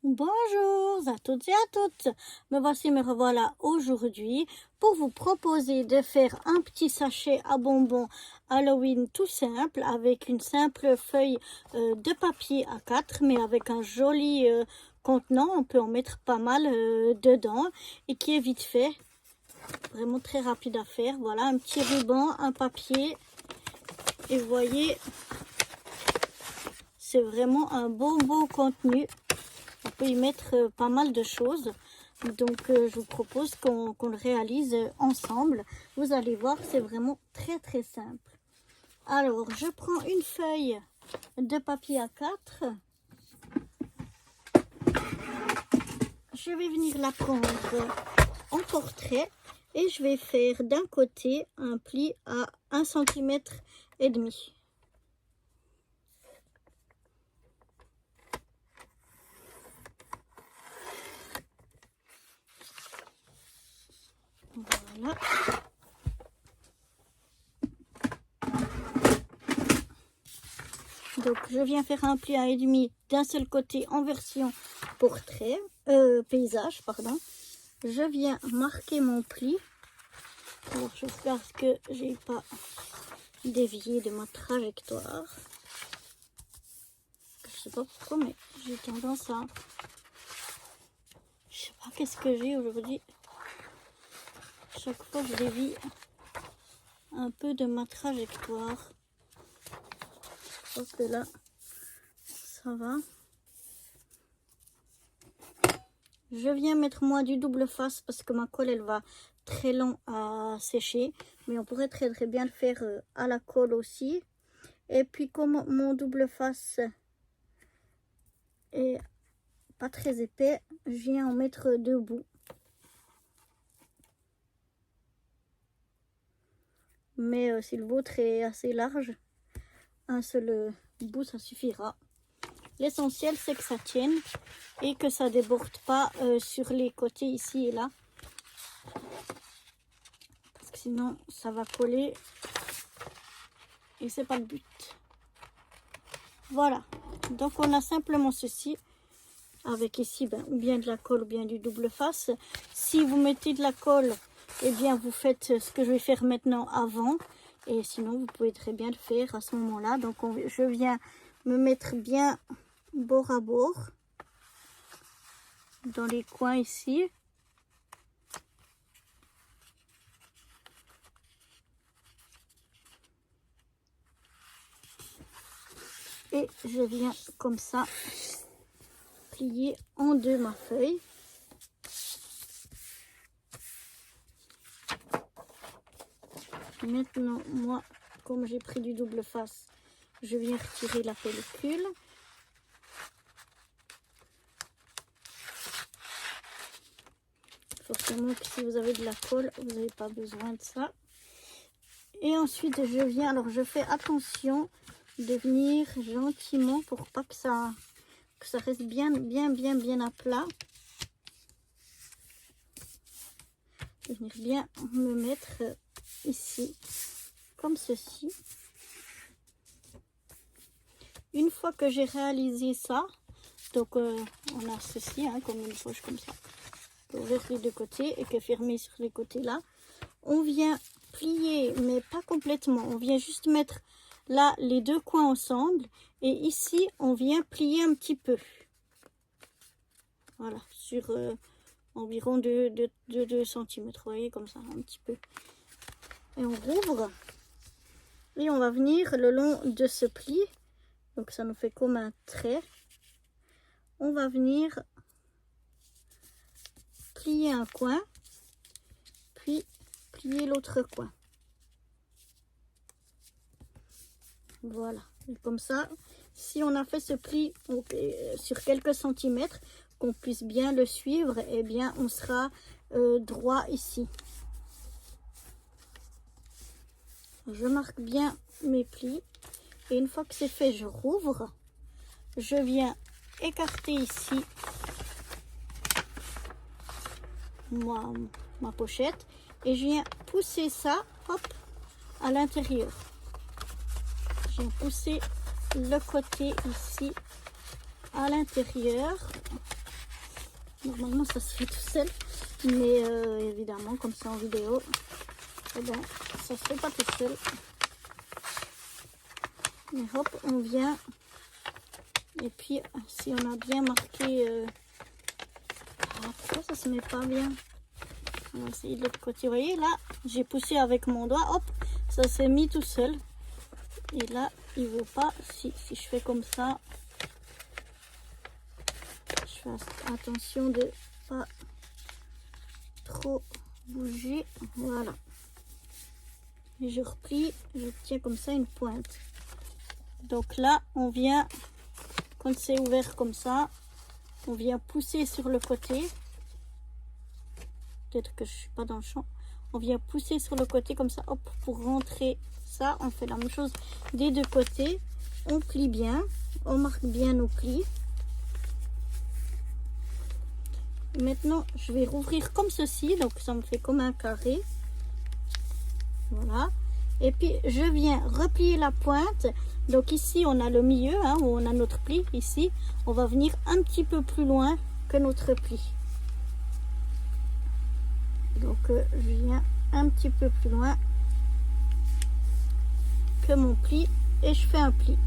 Bonjour à toutes et à toutes, me revoilà aujourd'hui pour vous proposer de faire un petit sachet à bonbons Halloween tout simple avec une simple feuille de papier A4 mais avec un joli contenant, on peut en mettre pas mal dedans et qui est vite fait, vraiment très rapide à faire. Voilà, un petit ruban, un papier et vous voyez, c'est vraiment un beau contenu. On peut y mettre pas mal de choses. Donc, je vous propose qu'on le réalise ensemble. Vous allez voir, c'est vraiment très simple. Alors, je prends une feuille de papier A4. Je vais venir la prendre en portrait. Et je vais faire d'un côté un pli à 1,5 cm. Voilà. Donc je viens faire un pli à 1,5 d'un seul côté en version portrait, paysage, pardon. Je viens marquer mon pli. Alors j'espère que j'ai pas dévié de ma trajectoire. Je sais pas pourquoi, mais j'ai tendance à... Je sais pas qu'est-ce que j'ai aujourd'hui. Chaque fois je dévie un peu de ma trajectoire. Je pense que là, ça va. Je viens mettre moi du double face parce que ma colle elle va très long à sécher. Mais on pourrait très bien le faire à la colle aussi. Et puis comme mon double face est pas très épais, je viens en mettre 2 bouts. Mais si le vôtre est assez large, un seul bout ça suffira. L'essentiel c'est que ça tienne et que ça déborde pas sur les côtés ici et là. Parce que sinon ça va coller et c'est pas le but. Voilà, donc on a simplement ceci avec ici ou bien de la colle ou bien du double face. Si vous mettez de la colle, eh bien vous faites ce que je vais faire maintenant avant. Et sinon vous pouvez très bien le faire à ce moment-là. Donc je viens me mettre bien bord à bord dans les coins ici. Et je viens comme ça plier en deux ma feuille. Maintenant, moi, comme j'ai pris du double face, je viens retirer la pellicule. Forcément que si vous avez de la colle, vous n'avez pas besoin de ça. Et ensuite, je viens, alors je fais attention de venir gentiment pour pas que ça reste bien à plat. Je vais venir bien me mettre ici, comme ceci. Une fois que j'ai réalisé ça, donc on a ceci, comme une poche comme ça. On peut ouvrir les deux côtés et que fermer sur les côtés là. On vient plier, mais pas complètement. On vient juste mettre là les deux coins ensemble. Et ici, on vient plier un petit peu. Voilà, sur environ 2 cm. Vous voyez, comme ça, un petit peu. Et on rouvre. Et on va venir le long de ce pli. Donc ça nous fait comme un trait. On va venir plier un coin. Puis plier l'autre coin. Voilà, et comme ça, si on a fait ce pli sur quelques centimètres, qu'on puisse bien le suivre, eh bien on sera droit ici. Je marque bien mes plis et une fois que c'est fait, je rouvre. Je viens écarter ici ma pochette et je viens pousser ça, hop, à l'intérieur. Je viens pousser le côté ici à l'intérieur Normalement ça se fait tout seul, mais évidemment comme c'est en vidéo, eh ben, ça se fait pas tout seul. Et hop, on vient, et puis si on a bien marqué, pourquoi ça se met pas bien? On va essayer de l'autre côté. Vous voyez là, j'ai poussé avec mon doigt, hop, ça s'est mis tout seul. Et là, il veut pas. Si je fais comme ça, je fais attention de pas trop bouger. Voilà. Et je replie, je tiens comme ça une pointe. Donc là, on vient, quand c'est ouvert comme ça, on vient pousser sur le côté. Peut-être que je suis pas dans le champ. On vient pousser sur le côté comme ça, hop, pour rentrer ça. On fait la même chose des deux côtés. On plie bien, on marque bien nos plis. Maintenant, je vais rouvrir comme ceci, donc ça me fait comme un carré. Voilà. Et puis, je viens replier la pointe. Donc ici, on a le milieu, hein, où on a notre pli. Ici, on va venir un petit peu plus loin que notre pli. Donc, je viens un petit peu plus loin que mon pli et je fais un pli.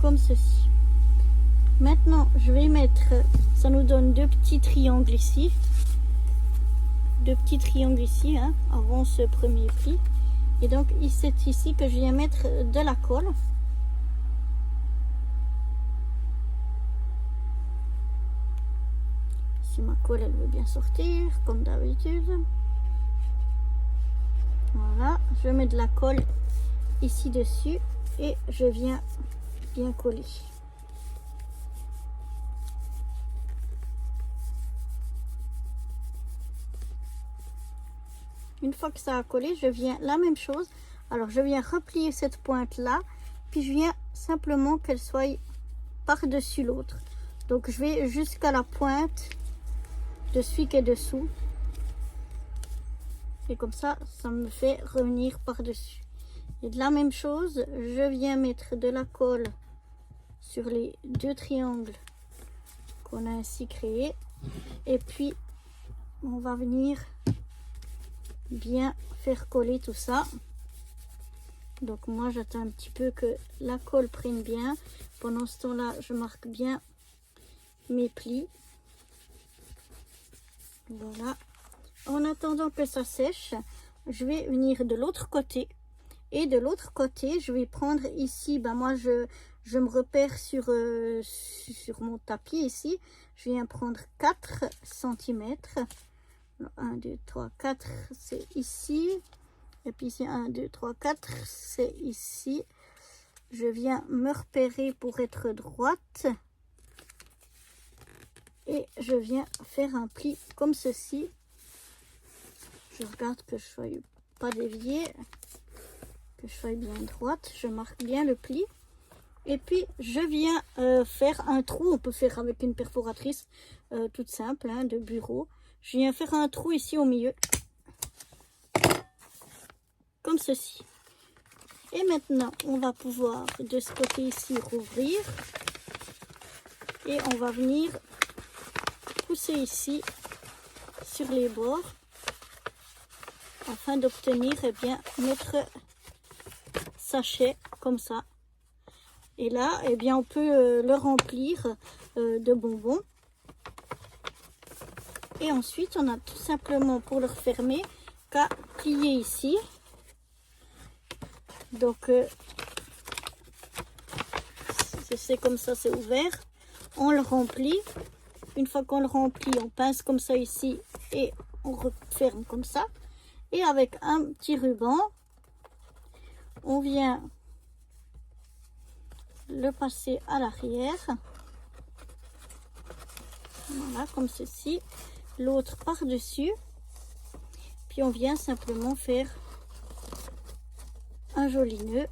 Comme ceci. Maintenant, je vais mettre, ça nous donne deux petits triangles ici. Deux petits triangles ici, hein, avant ce premier pli. Et donc, c'est ici que je viens mettre de la colle. Si ma colle, elle veut bien sortir, comme d'habitude. Voilà, je mets de la colle ici dessus et je viens bien coller. Une fois que ça a collé, je viens la même chose. Alors, je viens replier cette pointe-là, puis je viens simplement qu'elle soit par-dessus l'autre. Donc, je vais jusqu'à la pointe de celui qui est dessous. Et comme ça, ça me fait revenir par-dessus. Et de la même chose, je viens mettre de la colle sur les deux triangles qu'on a ainsi créés. Et puis, on va venir bien faire coller tout ça. Donc moi, j'attends un petit peu que la colle prenne bien. Pendant ce temps-là, je marque bien mes plis. Voilà. En attendant que ça sèche, je vais venir de l'autre côté. Et de l'autre côté, je vais prendre ici, ben moi je me repère sur mon tapis ici. Je viens prendre 4 cm. 1, 2, 3, 4, c'est ici. Et puis ici, 1, 2, 3, 4, c'est ici. Je viens me repérer pour être droite. Et je viens faire un pli comme ceci. Je regarde que je ne sois pas déviée, que je sois bien droite. Je marque bien le pli. Et puis, je viens faire un trou. On peut faire avec une perforatrice toute simple, hein, de bureau. Je viens faire un trou ici au milieu. Comme ceci. Et maintenant, on va pouvoir de ce côté ici rouvrir. Et on va venir pousser ici sur les bords afin d'obtenir notre sachet comme ça. Et là, on peut le remplir de bonbons. Et ensuite, on a tout simplement pour le refermer qu'à plier ici. Donc, c'est comme ça, c'est ouvert. On le remplit. Une fois qu'on le remplit, on pince comme ça ici et on referme comme ça. Et avec un petit ruban, on vient le passer à l'arrière. Voilà, comme ceci. L'autre par-dessus. Puis on vient simplement faire un joli nœud.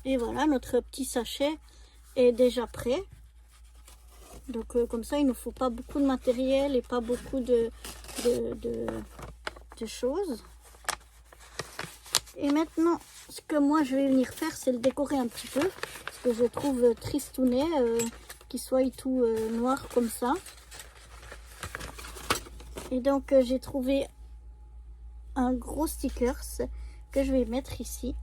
Et voilà, notre petit sachet est déjà prêt. Donc comme ça, il ne nous faut pas beaucoup de matériel et pas beaucoup de de, de, de choses. Et maintenant, ce que moi je vais venir faire, c'est le décorer un petit peu. Parce que je trouve tristounet qu'il soit tout noir comme ça. Et donc j'ai trouvé un gros stickers que je vais mettre ici.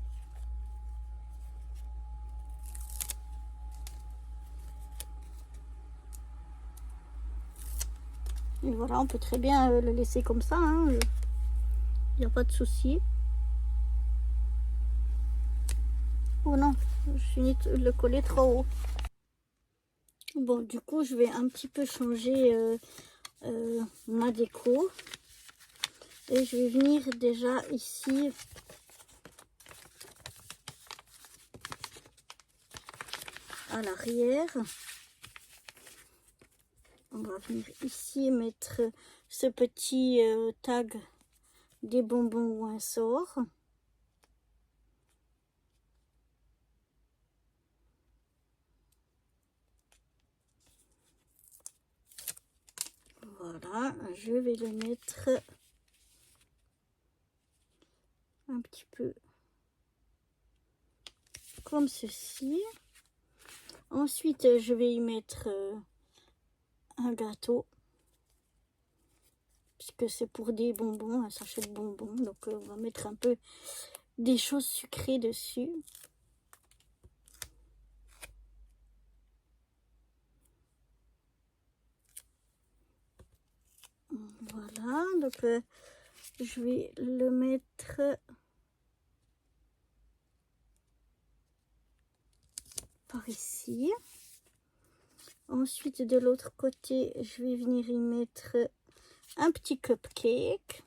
Et voilà, on peut très bien le laisser comme ça, hein. Il n'y a pas de souci. Oh non, je finis de le coller trop haut. Bon, du coup, je vais un petit peu changer ma déco. Et je vais venir déjà ici à l'arrière. On va venir ici mettre ce petit tag des bonbons ou un sort. Voilà, je vais le mettre un petit peu comme ceci. Ensuite, je vais y mettre un gâteau. Puisque c'est pour des bonbons, un sachet de bonbons. Donc, on va mettre un peu des choses sucrées dessus. Voilà, donc je vais le mettre par ici. Ensuite, de l'autre côté, je vais venir y mettre un petit cupcake.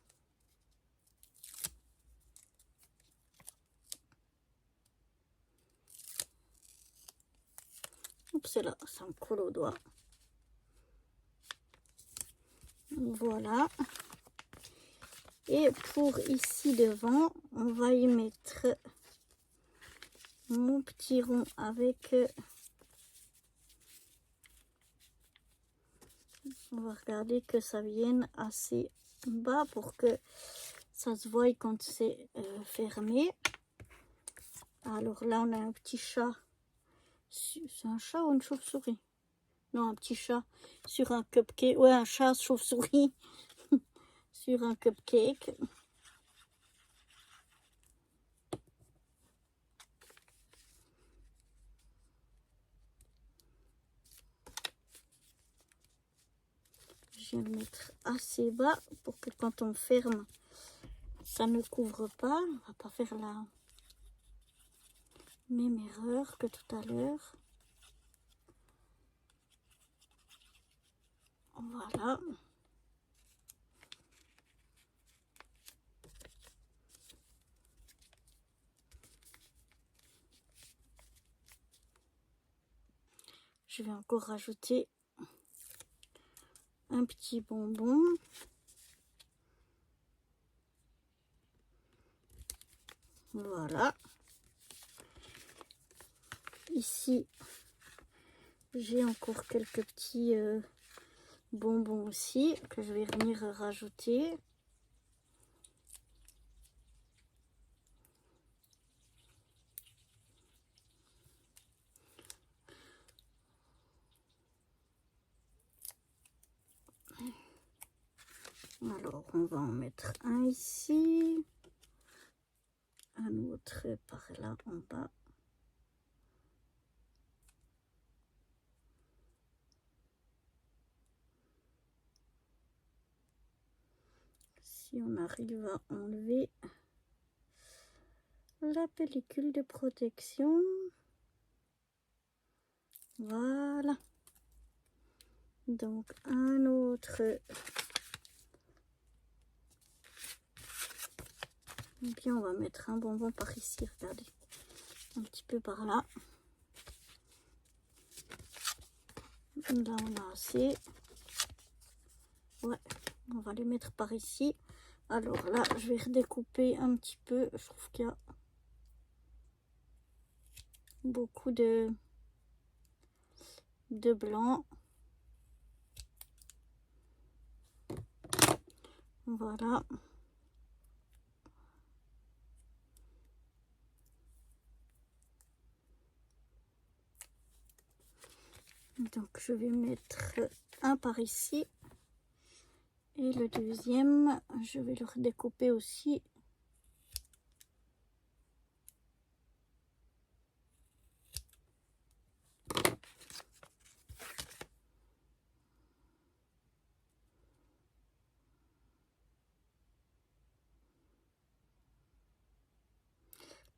Oups, là, ça me colle au doigt. Voilà. Et pour ici devant, on va y mettre mon petit rond avec... on va regarder que ça vienne assez bas pour que ça se voie quand c'est fermé. Alors là, on a un petit chat. C'est un chat ou une chauve-souris? Non, un petit chat sur un cupcake. Ouais, un chat chauve-souris sur un cupcake. Je vais le mettre assez bas pour que quand on ferme, ça ne couvre pas. On va pas faire la même erreur que tout à l'heure. Voilà. Je vais encore rajouter un petit bonbon. Voilà. Ici, j'ai encore quelques petits bonbons aussi que je vais venir rajouter. Alors, on va en mettre un ici, un autre par là en bas. Si on arrive à enlever la pellicule de protection. Voilà. Donc, un autre. Et puis, on va mettre un bonbon par ici, regardez. Un petit peu par là. Là, on a assez. Ouais, on va les mettre par ici. Alors là, je vais redécouper un petit peu. Je trouve qu'il y a beaucoup de blanc. Voilà. Donc je vais mettre un par ici. Et le deuxième, je vais le redécouper aussi.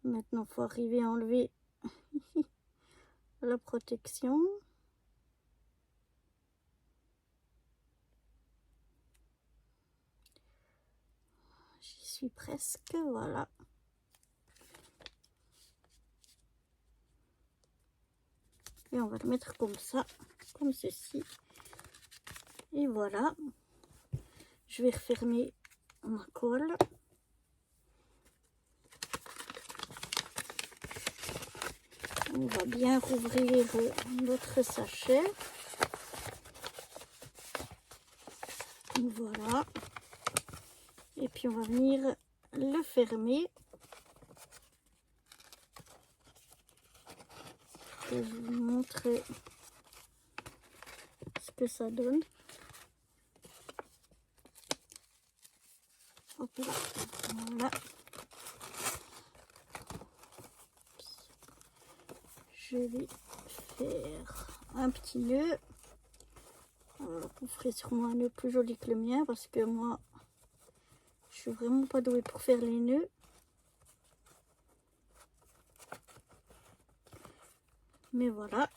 Maintenant, il faut arriver à enlever la protection. J'y suis presque, voilà. Et on va le mettre comme ça, comme ceci. Et voilà. Je vais refermer ma colle. On va bien rouvrir notre sachet. Voilà. Et puis on va venir le fermer. Je vais vous montrer ce que ça donne. Hop là. Voilà. Je vais faire un petit nœud. Vous ferez sûrement un nœud plus joli que le mien parce que moi je suis vraiment pas douée pour faire les nœuds. Mais voilà.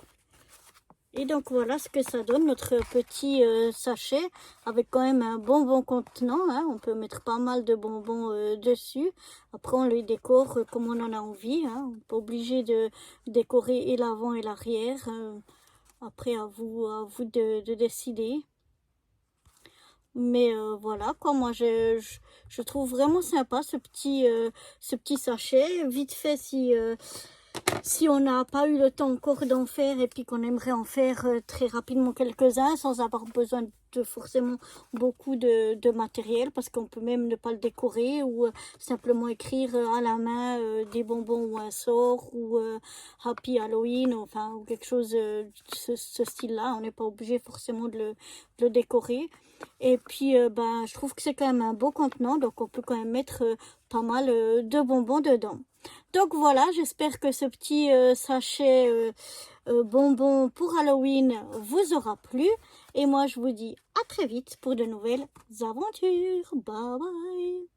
Et donc voilà ce que ça donne, notre petit sachet avec quand même un bonbon contenant. Hein. On peut mettre pas mal de bonbons dessus. Après on les décore comme on en a envie. Hein. On n'est pas obligé de décorer et l'avant et l'arrière. Après à vous de décider. Mais voilà quoi, moi je trouve vraiment sympa ce petit sachet. Vite fait si on n'a pas eu le temps encore d'en faire et puis qu'on aimerait en faire très rapidement quelques-uns sans avoir besoin de forcément beaucoup de matériel, parce qu'on peut même ne pas le décorer ou simplement écrire à la main des bonbons ou un sort ou Happy Halloween, enfin ou quelque chose de ce style-là. On n'est pas obligé forcément de le décorer. Et puis ben, je trouve que c'est quand même un beau contenant, donc on peut quand même mettre pas mal de bonbons dedans. Donc voilà, j'espère que ce petit sachet bonbons pour Halloween vous aura plu. Et moi, je vous dis à très vite pour de nouvelles aventures. Bye bye!